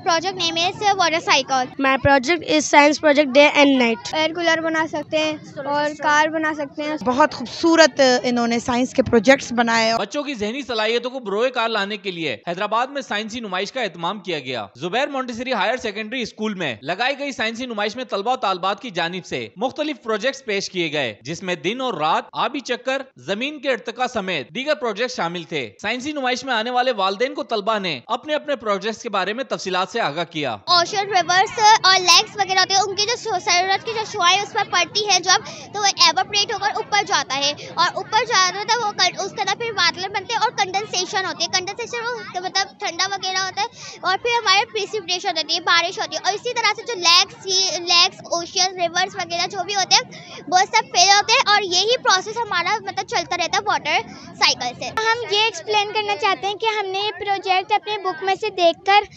project name is water cycle. My project is science project day and night. Air cooler बना सकते हैं और car बना सकते हैं। बहुत खूबसूरत इन्होंने साइंस के प्रोजेक्ट्स बनाए। बच्चों की ज़हनी सलाहियतों को बरोए कार लाने के लिए हैदराबाद में साइंसी नुमाइश का एहतमाम किया गया। Zubair Montessori higher secondary school में लगाई गई साइंसी नुमाइश में तलबा और तालबात की जानिब से मुख्तलिफ प्रोजेक्ट्स पेश किए गए, जिसमें दिन और रात, आबी चक्कर, जमीन के इर्तिका समेत दीगर प्रोजेक्ट शामिल थे। साइंसी नुमाइश में आने वाले वालिदैन को तलबा ने अपने अपने प्रोजेक्ट्स के बारे में तफसीलात से आगाह किया। ओशन रिवर्स और लेग्स वगैरह होते हैं, उनकी जो सूरज की जो शुआएं उस पर पड़ती है जब, तो वो एवापोरेट होकर ऊपर जाता है और ऊपर जाता है वो उस तरह फिर बादल बनते हैं और कंडेंसेशन होती है। कंडेंसेशन मतलब ठंडा वगैरह होता है और फिर हमारे प्रेसिपिटेशन होती है, बारिश होती है। और इसी तरह से जो लेग्स, ओशियन, रिवर्स वगैरह जो भी होते हैं वो सब फेल होते हैं और यही प्रोसेस हमारा मतलब चलता रहता है वाटर साइकिल से। हम ये एक्सप्लेन करना चाहते हैं कि हमने ये प्रोजेक्ट अपने बुक में से देखकर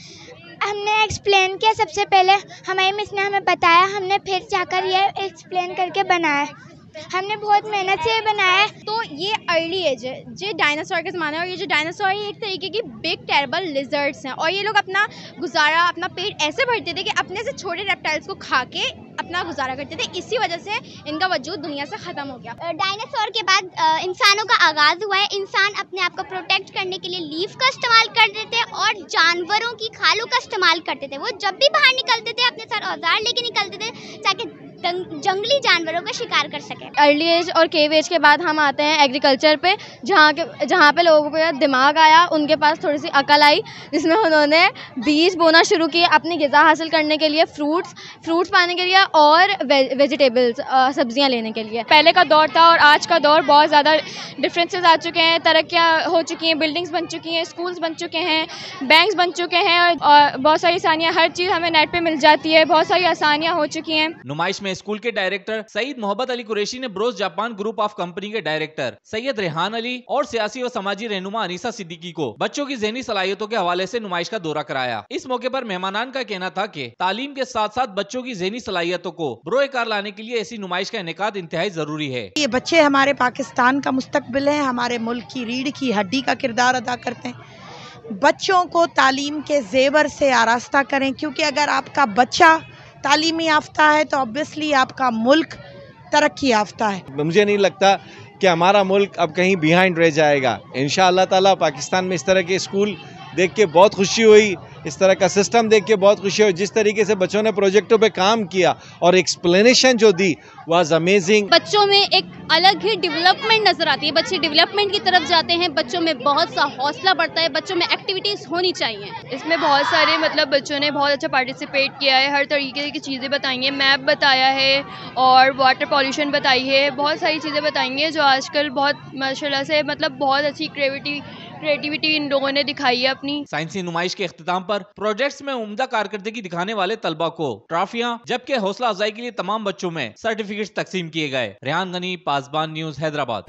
हमने एक्सप्लेन किया। सबसे पहले हमारी मिस ने हमें बताया, हमने फिर जाकर ये एक्सप्लेन करके बनाया। हमने बहुत मेहनत से बनाया। तो ये अर्ली एज है, जो डायनासोर का ज़माना है, और ये जो डायनासोर है एक तरीके की बिग टेरेबल लिजर्ड्स हैं और ये लोग अपना गुजारा, अपना पेट ऐसे भरते थे कि अपने से छोटे रेप्टाइल्स को खा के अपना गुजारा करते थे। इसी वजह से इनका वजूद दुनिया से ख़त्म हो गया। डायनासोर के बाद इंसानों का आगाज़ हुआ है। इंसान अपने आप को प्रोटेक्ट करने के लिए लीफ का इस्तेमाल करते थे और जानवरों की खालों का इस्तेमाल करते थे। वो जब भी बाहर निकलते थे अपने साथ औजार लेके निकलते थे ताकि जंगली जानवरों का शिकार कर सके। अर्ली एज और केव एज के बाद हम आते हैं एग्रीकल्चर पे, जहाँ पे लोगों को दिमाग आया, उनके पास थोड़ी सी अकल आई, जिसमें उन्होंने बीज बोना शुरू किए अपनी ग़िज़ा हासिल करने के लिए, फ्रूट्स पाने के लिए और वेजिटेबल्स, सब्जियाँ लेने के लिए। पहले का दौर था और आज का दौर बहुत ज़्यादा डिफरेंसेस आ चुके हैं, तरक्कियाँ हो चुकी हैं, बिल्डिंग्स बन चुकी हैं, स्कूल्स बन चुके हैं, बैंक्स बन चुके हैं और बहुत सारी आसानियाँ, हर चीज़ हमें नेट पर मिल जाती है, बहुत सारी आसानियाँ हो चुकी हैं। नुमाइश में स्कूल के डायरेक्टर सईद मोहब्बत अली कुरैशी ने Bros Japan group of company के डायरेक्टर सैयद रेहान अली और सियासी व समाजी रहनुमा अनीसा सिद्दीकी को बच्चों की ज़हनी सलाहियतों के हवाले से नुमाइश का दौरा कराया। इस मौके पर मेहमानान का कहना था कि तालीम के साथ साथ बच्चों की ज़हनी सलाहियतों को बरोए कार लाने के लिए ऐसी नुमाइश का इनेकाद इंतहाई जरूरी है। ये बच्चे हमारे पाकिस्तान का मुस्तकबिल है, हमारे मुल्क की रीढ़ की हड्डी का किरदार अदा करते हैं। बच्चों को तालीम के जेवर से आरास्ता करें, क्योंकि अगर आपका बच्चा तालीमी याफ्ता है तो ऑब्वियसली आपका मुल्क तरक्की याफ्ता है। मुझे नहीं लगता कि हमारा मुल्क अब कहीं बिहाइंड रह जाएगा। इंशाअल्लाह ताला पाकिस्तान में इस तरह के स्कूल देख के बहुत खुशी हुई, इस तरह का सिस्टम देख के बहुत खुशी हुई। जिस तरीके से बच्चों ने प्रोजेक्टों पे काम किया और एक्सप्लेनेशन जो दी वाज अमेजिंग। बच्चों में एक अलग ही डेवलपमेंट नजर आती है, बच्चे डेवलपमेंट की तरफ जाते हैं, बच्चों में बहुत सा हौसला बढ़ता है, बच्चों में एक्टिविटीज़ होनी चाहिए। इसमें बहुत सारे मतलब बच्चों ने बहुत अच्छा पार्टिसिपेट किया है, हर तरीके की चीज़ें बताई हैं, मैप बताया है और वाटर पॉल्यूशन बताई है, बहुत सारी चीज़ें बताई हैं जो आजकल बहुत माशाल्लाह से मतलब बहुत अच्छी क्रिएटिविटी इन लोगों ने दिखाई है अपनी। साइंसी नुमाइश के इख्तिताम पर प्रोजेक्ट्स में उम्दा कारकर्दगी दिखाने वाले तलबा को ट्रॉफियां जबकि हौसला अफजाई के लिए तमाम बच्चों में सर्टिफिकेट्स तकसीम किए गए। रेहान गनी, पासबान न्यूज़, हैदराबाद।